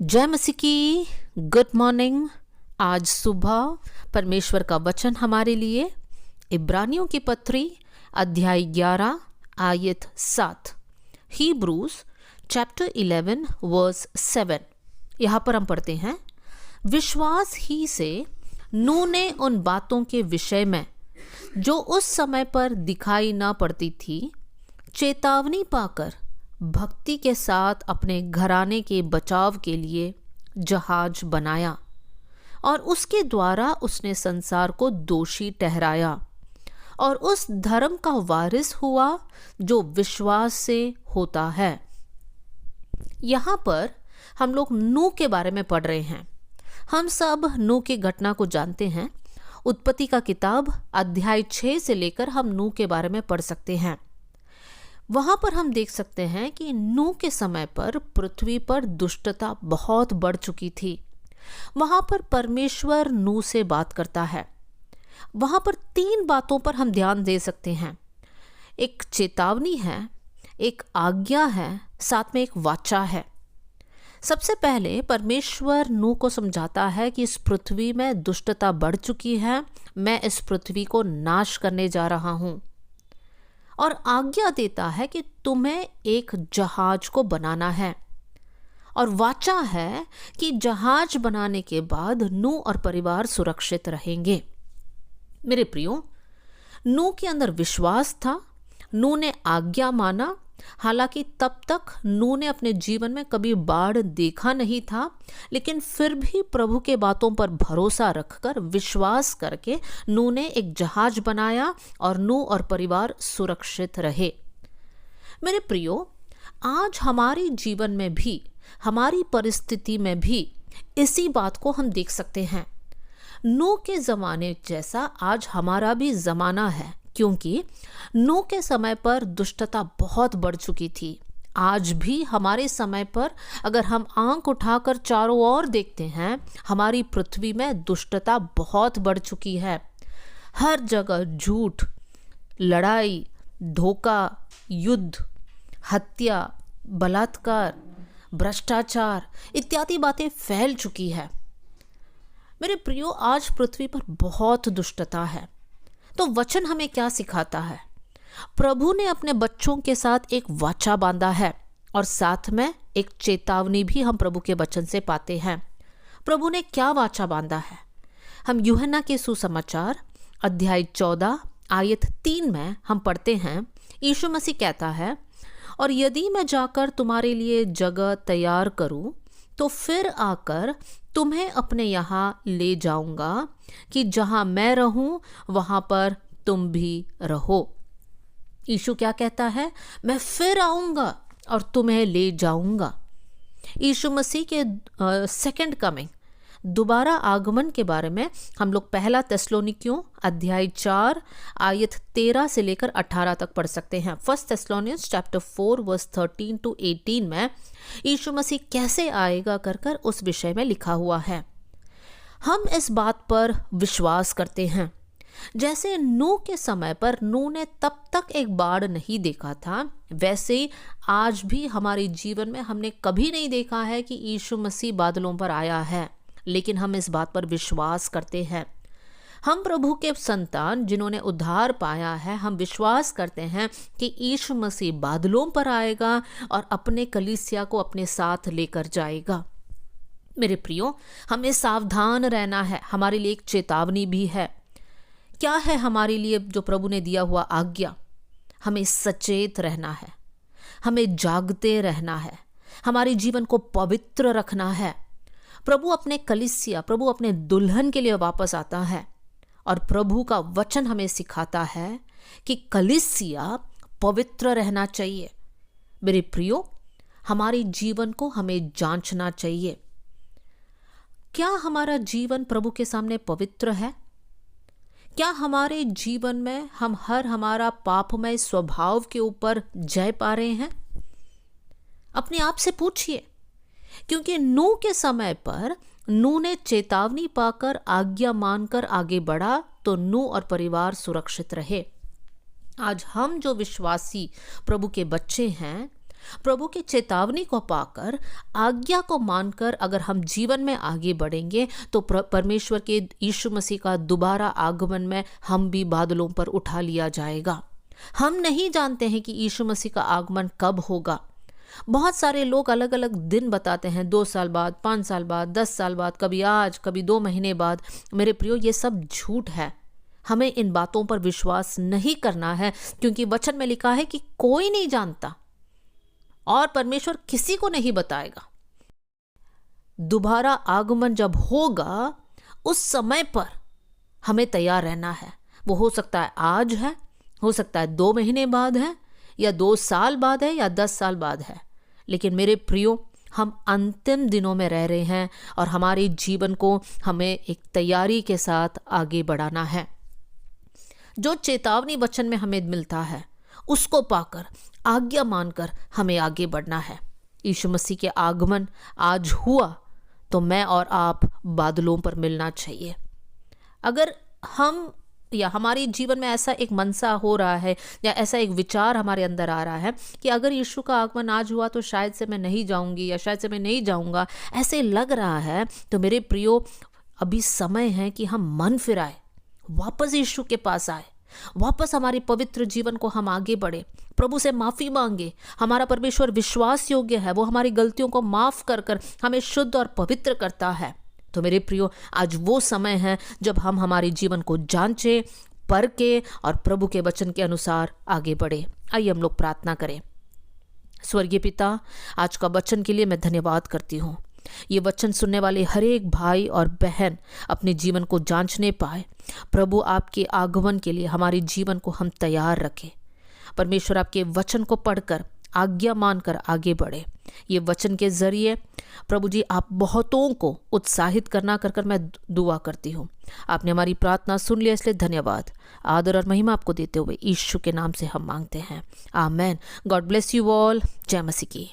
जय मसीह की। Good morning. आज सुबह परमेश्वर का वचन हमारे लिए इब्रानियों की पत्री अध्याय 11 आयत 7, हीब्रूज चैप्टर 11 वर्स 7। यहाँ पर हम पढ़ते हैं, विश्वास ही से नूह ने उन बातों के विषय में जो उस समय पर दिखाई न पड़ती थी चेतावनी पाकर भक्ति के साथ अपने घराने के बचाव के लिए जहाज बनाया और उसके द्वारा उसने संसार को दोषी ठहराया और उस धर्म का वारिस हुआ जो विश्वास से होता है। यहाँ पर हम लोग नूह के बारे में पढ़ रहे हैं। हम सब नूह की घटना को जानते हैं। उत्पत्ति का किताब अध्याय 6 से लेकर हम नूह के बारे में पढ़ सकते हैं। वहां पर हम देख सकते हैं कि नूह के समय पर पृथ्वी पर दुष्टता बहुत बढ़ चुकी थी। वहां पर परमेश्वर नूह से बात करता है। वहां पर 3 बातों पर हम ध्यान दे सकते हैं। एक चेतावनी है, एक आज्ञा है, साथ में एक वाचा है। सबसे पहले परमेश्वर नूह को समझाता है कि इस पृथ्वी में दुष्टता बढ़ चुकी है, मैं इस पृथ्वी को नाश करने जा रहा हूं और आज्ञा देता है कि तुम्हें एक जहाज को बनाना है और वाचा है कि जहाज बनाने के बाद नूह और परिवार सुरक्षित रहेंगे। मेरे प्रियो, नूह के अंदर विश्वास था। नूह ने आज्ञा माना। हालांकि तब तक नूह ने अपने जीवन में कभी बाढ़ देखा नहीं था, लेकिन फिर भी प्रभु के बातों पर भरोसा रखकर विश्वास करके नूह ने एक जहाज बनाया और नूह और परिवार सुरक्षित रहे। मेरे प्रियो, आज हमारी जीवन में भी, हमारी परिस्थिति में भी इसी बात को हम देख सकते हैं। नूह के जमाने जैसा आज हमारा भी जमाना है, क्योंकि नूह के समय पर दुष्टता बहुत बढ़ चुकी थी। आज भी हमारे समय पर अगर हम आंख उठाकर चारों ओर देखते हैं, हमारी पृथ्वी में दुष्टता बहुत बढ़ चुकी है। हर जगह झूठ, लड़ाई, धोखा, युद्ध, हत्या, बलात्कार, भ्रष्टाचार इत्यादि बातें फैल चुकी है। मेरे प्रियो, आज पृथ्वी पर बहुत दुष्टता है। तो वचन हमें क्या सिखाता है? प्रभु ने अपने बच्चों के साथ एक वाचा बांधा है और साथ में एक चेतावनी भी हम प्रभु के वचन से पाते हैं। प्रभु ने क्या वाचा बांधा है? हम यूहन्ना के सुसमाचार अध्याय 14 आयत 3 में हम पढ़ते हैं, यीशु मसीह कहता है, और यदि मैं जाकर तुम्हारे लिए जगह तैयार करूं तो फिर आकर तुम्हें अपने यहाँ ले जाऊंगा कि जहां मैं रहूं वहां पर तुम भी रहो। यीशु क्या कहता है? मैं फिर आऊंगा और तुम्हें ले जाऊंगा। यीशु मसीह के सेकंड कमिंग, दोबारा आगमन के बारे में हम लोग पहला थिस्सलुनीकियों अध्याय 4 आयत 13 से लेकर 18 तक पढ़ सकते हैं। फर्स्ट थिस्सलुनीकियों चैप्टर 4 वर्स 13 to 18 में यीशु मसीह कैसे आएगा कर उस विषय में लिखा हुआ है। हम इस बात पर विश्वास करते हैं। जैसे नूह के समय पर नूह ने तब तक एक बाढ़ नहीं देखा था, वैसे ही आज भी हमारे जीवन में हमने कभी नहीं देखा है कि यीशु मसीह बादलों पर आया है, लेकिन हम इस बात पर विश्वास करते हैं। हम प्रभु के संतान जिन्होंने उद्धार पाया है, हम विश्वास करते हैं कि यीशु मसीह बादलों पर आएगा और अपने कलीसिया को अपने साथ लेकर जाएगा। मेरे प्रियो, हमें सावधान रहना है। हमारे लिए एक चेतावनी भी है। क्या है हमारे लिए जो प्रभु ने दिया हुआ आज्ञा? हमें सचेत रहना है, हमें जागते रहना है, हमारे जीवन को पवित्र रखना है। प्रभु अपने कलीसिया, प्रभु अपने दुल्हन के लिए वापस आता है और प्रभु का वचन हमें सिखाता है कि कलीसिया पवित्र रहना चाहिए। मेरे प्रियो, हमारे जीवन को हमें जांचना चाहिए। क्या हमारा जीवन प्रभु के सामने पवित्र है? क्या हमारे जीवन में हम हमारा पापमय स्वभाव के ऊपर जय पा रहे हैं? अपने आप से पूछिए, क्योंकि नूह के समय पर नूह ने चेतावनी पाकर आज्ञा मानकर आगे बढ़ा तो नूह और परिवार सुरक्षित रहे। आज हम जो विश्वासी प्रभु के बच्चे हैं, प्रभु की चेतावनी को पाकर, आज्ञा को मानकर अगर हम जीवन में आगे बढ़ेंगे तो परमेश्वर के यीशु मसीह का दोबारा आगमन में हम भी बादलों पर उठा लिया जाएगा। हम नहीं जानते हैं कि यीशु मसीह का आगमन कब होगा। बहुत सारे लोग अलग अलग दिन बताते हैं, 2 साल बाद, 5 साल बाद, 10 साल बाद, कभी आज, कभी 2 महीने बाद। मेरे प्रियो, ये सब झूठ है। हमें इन बातों पर विश्वास नहीं करना है, क्योंकि वचन में लिखा है कि कोई नहीं जानता और परमेश्वर किसी को नहीं बताएगा। दोबारा आगमन जब होगा, उस समय पर हमें तैयार रहना है। वो हो सकता है आज है, हो सकता है 2 महीने बाद है, या 2 साल बाद है, या 10 साल बाद है। लेकिन मेरे प्रियो, हम अंतिम दिनों में रह रहे हैं और हमारे जीवन को हमें एक तैयारी के साथ आगे बढ़ाना है। जो चेतावनी वचन में हमें मिलता है उसको पाकर, आज्ञा मानकर हमें आगे बढ़ना है। यीशु मसीह के आगमन आज हुआ तो मैं और आप बादलों पर मिलना चाहिए। अगर हम या हमारे जीवन में ऐसा एक मनसा हो रहा है या ऐसा एक विचार हमारे अंदर आ रहा है कि अगर यीशु का आगमन आज हुआ तो शायद से मैं नहीं जाऊंगी या शायद से मैं नहीं जाऊंगा, ऐसे लग रहा है, तो मेरे प्रियो, अभी समय है कि हम मन फिराए, वापस यीशु के पास आए, वापस हमारे पवित्र जीवन को हम आगे बढ़े, प्रभु से माफी मांगे। हमारा परमेश्वर विश्वास योग्य है, वो हमारी गलतियों को माफ कर कर हमें शुद्ध और पवित्र करता है। तो मेरे प्रियो, आज वो समय है जब हम हमारे जीवन को जांचें, परखें और प्रभु के वचन के अनुसार आगे बढ़े। आइए हम लोग प्रार्थना करें। स्वर्गीय पिता, आज का वचन के लिए मैं धन्यवाद करती हूँ। ये वचन सुनने वाले हर एक भाई और बहन अपने जीवन को जांचने पाए। प्रभु, आपके आगमन के लिए हमारे जीवन को हम तैयार रखें। परमेश्वर, आपके वचन को पढ़कर आज्ञा मानकर आगे बढ़े। ये वचन के जरिए प्रभु जी, आप बहुतों को उत्साहित करना कर मैं दुआ करती हूँ। आपने हमारी प्रार्थना सुन लिया, इसलिए धन्यवाद। आदर और महिमा आपको देते हुए यीशु के नाम से हम मांगते हैं, आमेन। God bless you all. जय मसीह की।